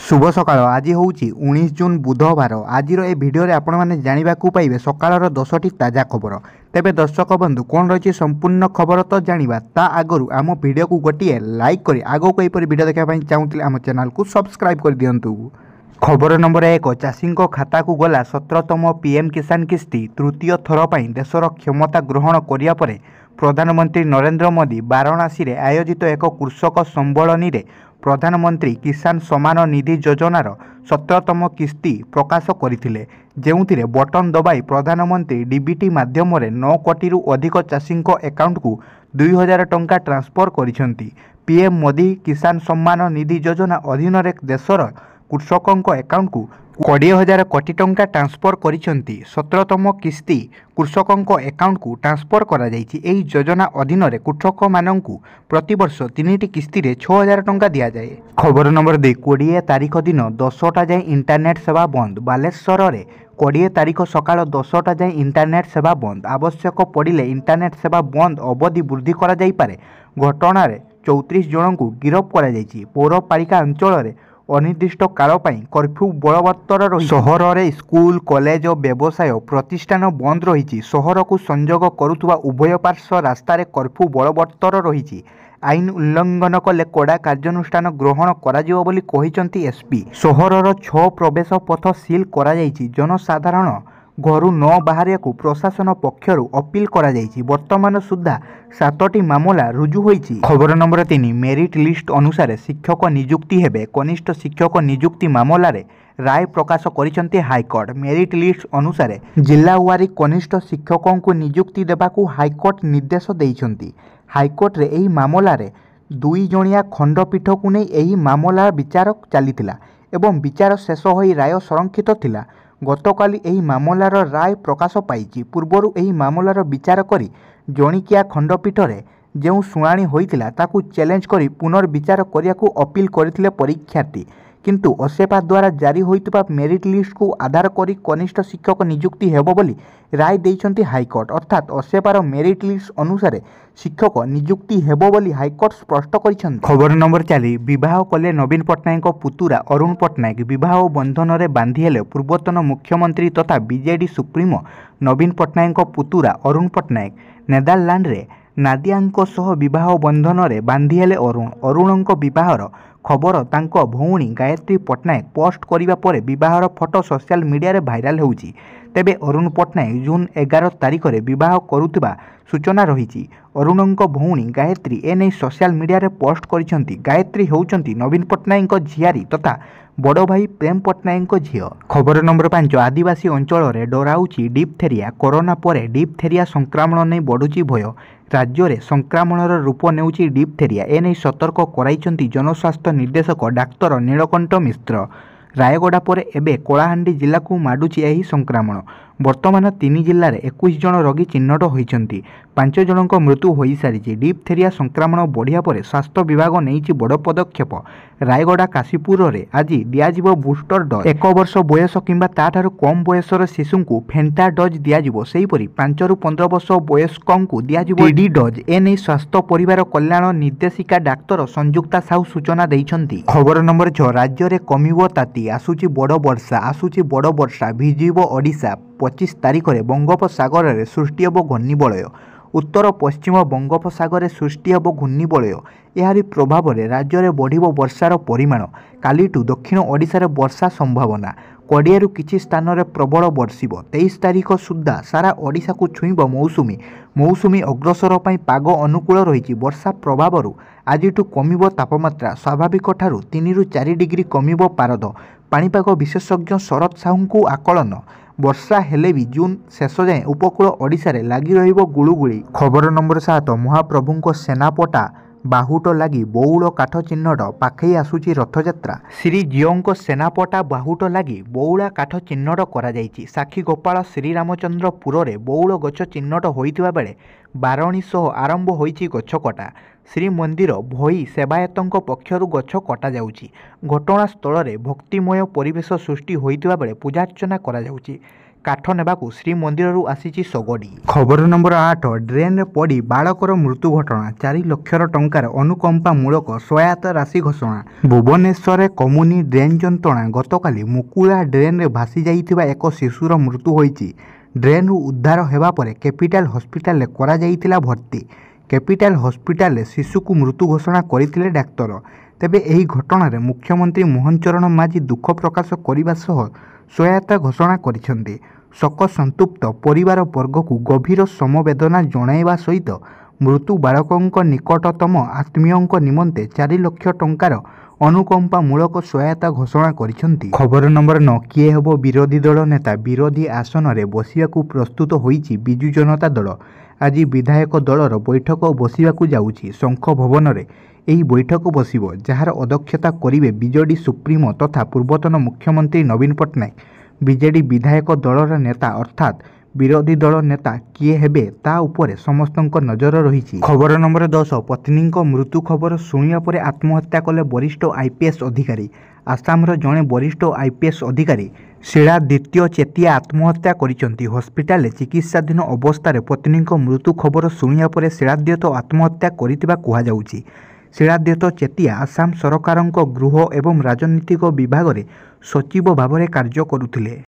शुभ सकाळ। आज हूँ 19 जून बुधवार। आज भिडियो आपण मैंने जानवाक पाइबे सकाळर 10टी ताजा खबर। तेबे दर्शक बंधु कौन रही संपूर्ण खबर तो जाना ता आगु आम भिडियो को गोटे लाइक कर आगो को भिडियो देखापी चाहूँगी आम चैनल को सब्सक्राइब कर दिंतु। खबर नंबर 1 चाषी खाता को गला 17तम पीएम किसान किस्ती। तृतीय थर पर देशर क्षमता ग्रहण करिया परे प्रधानमंत्री नरेंद्र मोदी वाराणसी रे आयोजित एक कृषक सम्मेलन में प्रधानमंत्री किसान सम्मान निधि योजनार 17तम किस्ती प्रकाश करथिले, जेउथिरे बटन दबाई प्रधानमंत्री डीबीटी माध्यम 9 कोटी अधिक चाषी अकाउंट को 2000 टंका ट्रांसफर करिसेंती। पीएम मोदी किसान सम्मान निधि योजना अधीन देशर कृषकों अकाउंट को 20,000 कोटी टंका ट्रांसफर करिसेंती। 17तम किस्ती कृषकों अकाउंट को ट्रांसफर करा जायछि। एही योजना अधीन कृषक माननकु प्रतिवर्ष 3टी किस्ती रे 6,000 टंका दिया जाए। खबर नंबर 2 20 तारीख दिन 10टा जाए इंटरनेट सेवा बंद। बालेश्वर रे 20 तारीख सकाळ 10टा जाए इंटरनेट सेवा बंद। आवश्यक पड़िले इंटरनेट सेवा बंद अवधि वृद्धि करा जाई पारे। घटना 34 जन को गिरफ्त करा जायछि। पौरपालिका अंचल रे अनिर्दिष्ट काल कर्फ्यू बलवत्तर रही। सहर में स्कूल कॉलेज और व्यवसाय प्रतिष्ठान बंद रही। सहर को संजोग करुवा उभय पार्श्व रास्तार कर्फ्यू बलवत्तर रही। आईन उल्लंघन कले कड़ा कार्यानुष्ठान ग्रहण करा बोली कहिसेंती एसपी। सहरर 6 प्रवेश पथ सील करा जायछि। जनसाधारण घरू न बाहरिया को प्रशासन पक्षर अपील करा जायछि। वर्तमान सुधा 7टी मामला रुजु होईछि। खबर नंबर 3 मेरिट लिस्ट अनुसार शिक्षक नियुक्ति हेबे। कनिष्ठ शिक्षक नियुक्ति मामला रे राय प्रकाश करिसेंती हाईकोर्ट। मेरिट लिस्ट अनुसार जिल्लावारी कनिष्ठ शिक्षकों को नियुक्ति देबाकू हाईकोर्ट निर्देश देइछंती। हाईकोर्ट रे एही मामला रे 2 जणिया खंडपीठ को नहीं एही मामला विचार चलीथिला एवं विचार शेष होई राय संरक्षित थिला। गतकाली एही मामलार राय प्रकाश पाइछि। पूर्वरु एही मामलार विचार करी जणिकिया खंडपीठ रे जेउ शुणाणी होइतिला ताकू चैलेंज करी पुनर्विचार करियाकू अपील करथिले परीक्षार्थी, किंतु असेपा द्वारा जारी होइतिबा मेरिट लिस्ट को आधार करी कनिष्ठ शिक्षक नियुक्ति हेबो बोली राय देइछंती हाईकोर्ट। अर्थात असेपार मेरिट लिस्ट अनुसार शिक्षक नियुक्ति हेबो बोली हाईकोर्ट स्पष्ट करिछंती। खबर नंबर 4 विवाह कले नवीन पट्टनायक पुतुरा अरुण पट्टनायक। विवाह बंधन रे बांधी हेले पूर्वतन मुख्यमंत्री तथा बीजेडी सुप्रीमो नवीन पट्टनायक पुतुरा अरुण पट्टनायक। नेदरलैंड रे नादियांको सह विवाह बंधन रे बांधी हेले अरुणंको विवाहर खबर तांको भौणी गायत्री पट्टनायक पोस्ट करिबा परे विवाहर फोटो सोशल मीडिया रे भाइराल होउची। तेबे अरुण पट्टनायक जून 11 तारीख रे विवाह करुथिबा सूचना रही। अरुणंको भौणी गायत्री एने सोशल मीडिया रे पोस्ट करिसेंती। गायत्री होउचंती नवीन पट्टनायक झियारी तथा बड़ भाई प्रेम पट्टनायक झियो। खबर नंबर 5 आदिवासी अंचल रे डराउची डिप्थेरिया। कोरोना परे डिप्थेरिया संक्रमण नहीं बढ़ुची भय। राज्य में संक्रमणर रूप नेउची डिप्थेरिया। एने सतर्क कराइछंती जनस्वास्थ्य निर्देशक डाक्तर नीलकंठ मिश्र। रायगड़ा पर एबे कलाहांडी जिला को माडुची एही संक्रमण। वर्तमान 3 जिले में 21 जन रोगी चिन्हट होइछंती। 5 जनक मृत्यु हो सारी। डिप्थेरिया संक्रमण बढ़िया पर स्वास्थ्य विभाग नहीं बड़ पदक्षेप। रायगड़ा काशीपुर रे आज दियाजिबो बूस्टर डोज। 1 वर्ष बयस किंबा ताठारु कम बयसर शिशु को फेंटा डोज दियाजिबो। सेहीपरि 5 रु 15 वर्ष वयस्कों को दियाजिबो टीडी डोज। एने स्वास्थ्य परिवार कल्याण निर्देशिका डाक्तर संयुक्ता साहू सूचना दैछंती। खबर नंबर 6 राज्य में कमिबो ताती। आसुची बड़ वर्षा भिजिबो ओडिशा। 25 तारीख में बंगोपसागर में सृष्टि हेब घूर्णिबलय। उत्तर पश्चिम बंगोपसागर में सृष्टि हेब घूर्णिबलय। यारी प्रभाव में राज्य में बढ़िबो वर्षार परिमाण। कालीठू दक्षिण ओडिशा रे वर्षा संभावना। 20 रु किछि स्थान में प्रबल वर्षिब। 23 तारीख सुधा सारा ओडिशा को छुईब मौसुमी अग्रसर पई पाग अनुकूल रही। वर्षा प्रभाव आजिठू कमिबो तापमात्रा। स्वाभाविक ठारू 3 रु 4 डिग्री कमिबो पारद। पाणीपाग विशेषज्ञ शरद साहू को आकलन। वर्षा हेले भी जून शेष जाए उपकूल ओडिशा रे लागी रहिबो गुळुगुळी। खबर नंबर 7 महाप्रभुंको सेनापटा बाहुट लगी बौल काठ चिन्हट। पाखई आसुची रथयात्रा। श्रीजीओं सेनापटा बाहुट लगी बौला काठ चिन्हट करा जायछि। साक्षी गोपाल श्रीरामचंद्रपुर रे बौल गछ चिन्हट होइतिबा बेले बारणी सह आरंभ होइछि गछ कटा। ଶ୍ରୀମନ୍ଦିର ଭୋଇ ସେବାୟତଙ୍କ ପକ୍ଷରୁ ଗଛ କଟାଯାଉଛି। ଘଟଣାସ୍ଥଳରେ ଭକ୍ତିମୟ ପରିବେଶ ସୃଷ୍ଟି ହୋଇଥିବା ବେଳେ ପୂଜାର୍ଚ୍ଚନା କରାଯାଉଛି। କାଠ ନେବାକୁ ଶ୍ରୀମନ୍ଦିରରୁ ଆସିଛି ଶଗଡ଼ି। ଖବର ନମ୍ବର 8, ଡ୍ରେନ୍ରେ ପଡ଼ି ବାଳକର ମୃତ୍ୟୁ ଘଟଣା। 4 ଲକ୍ଷ ଟଙ୍କାର ଅନୁକମ୍ପାମୂଳକ ସହାୟତା ରାଶି ଘୋଷଣା। ଭୁବନେଶ୍ୱରରେ କମୁନି ଡ୍ରେନ୍ ଯନ୍ତ୍ରଣା। ଗତକାଲି ମୁକୁଳା ଡ୍ରେନ୍ରେ ଭାସି ଯାଇଥିବା ଏକ ଶିଶୁର ମୃତ୍ୟୁ ହୋଇଛି। ଡ୍ରେନ୍ରୁ ଉଦ୍ଧାର ହେବା ପରେ କ୍ୟାପିଟାଲ ହସ୍ପିଟାଲରେ କରାଯାଇଥିଲା ଭର୍ତ୍ତି। କ୍ୟାପିଟାଲ ହସ୍ପିଟାଲରେ ଶିଶୁକୁ ମୃତ୍ୟୁ ଘୋଷଣା କରିଥିଲେ ଡାକ୍ତର। ତେବେ ଏହି ଘଟଣାରେ ମୁଖ୍ୟମନ୍ତ୍ରୀ ମୋହନ ଚରଣ ମାଝୀ ଦୁଃଖ ପ୍ରକାଶ କରିବା ସହ ସହାୟତା ଘୋଷଣା କରିଛନ୍ତି। ଶୋକ ସନ୍ତପ୍ତ ପରିବାର ବର୍ଗକୁ ଗଭୀର ସମବେଦନା ଜଣାଇବା ସହିତ ମୃତ୍ୟୁ ବାଳକଙ୍କ ନିକଟତମ ଆତ୍ମୀୟଙ୍କ ନିମନ୍ତେ 4 ଲକ୍ଷ ଟଙ୍କାର ଅନୁକମ୍ପାମୂଳକ ସହାୟତା ଘୋଷଣା କରିଛନ୍ତି। ଖବର ନମ୍ବର 9, କିଏ ହେବ ବିରୋଧୀ ଦଳ ନେତା? ବିରୋଧୀ ଆସନରେ ବସିବାକୁ ପ୍ରସ୍ତୁତ ହୋଇଛି ବିଜୁ ଜନତା ଦଳ। ଆଜି ବିଧାୟକ ଦଳର ବୈଠକ ବସିବାକୁ ଯାଉଛି। ଶଙ୍ଖ ଭବନରେ ଏହି ବୈଠକ ବସିବ, ଯାହାର ଅଧ୍ୟକ୍ଷତା କରିବେ ବିଜେଡି ସୁପ୍ରିମୋ ତଥା ପୂର୍ବତନ ମୁଖ୍ୟମନ୍ତ୍ରୀ ନବୀନ ପଟ୍ଟନାୟକ। ବିଜେଡି ବିଧାୟକ ଦଳର ନେତା ଅର୍ଥାତ୍ ବିରୋଧୀ ଦଳ ନେତା କିଏ ହେବେ ତା ଉପରେ ସମସ୍ତଙ୍କ ନଜର ରହିଛି। ଖବର ନମ୍ବର 10, ପତ୍ନୀଙ୍କ ମୃତ୍ୟୁ ଖବର ଶୁଣିବା ପରେ ଆତ୍ମହତ୍ୟା କଲେ ବରିଷ୍ଠ ଆଇପିଏସ୍ ଅଧିକାରୀ। ଆସାମର ଜଣେ ବରିଷ୍ଠ ଆଇପିଏସ୍ ଅଧିକାରୀ ଶିଳାଦିତ୍ୟ ଚେତିଆ ଆତ୍ମହତ୍ୟା କରିଛନ୍ତି। ହସ୍ପିଟାଲରେ ଚିକିତ୍ସାଧୀନ ଅବସ୍ଥାରେ ପତ୍ନୀଙ୍କ ମୃତ୍ୟୁ ଖବର ଶୁଣିବା ପରେ ଶିଳାଦିତ୍ୟ ଆତ୍ମହତ୍ୟା କରିଥିବା କୁହାଯାଉଛି। ଶିଳାଦିତ୍ୟ ଚେତିଆ ଆସାମ ସରକାରଙ୍କ ଗୃହ ଏବଂ ରାଜନୈତିକ ବିଭାଗରେ ସଚିବ ଭାବରେ କାର୍ଯ୍ୟ କରୁଥିଲେ।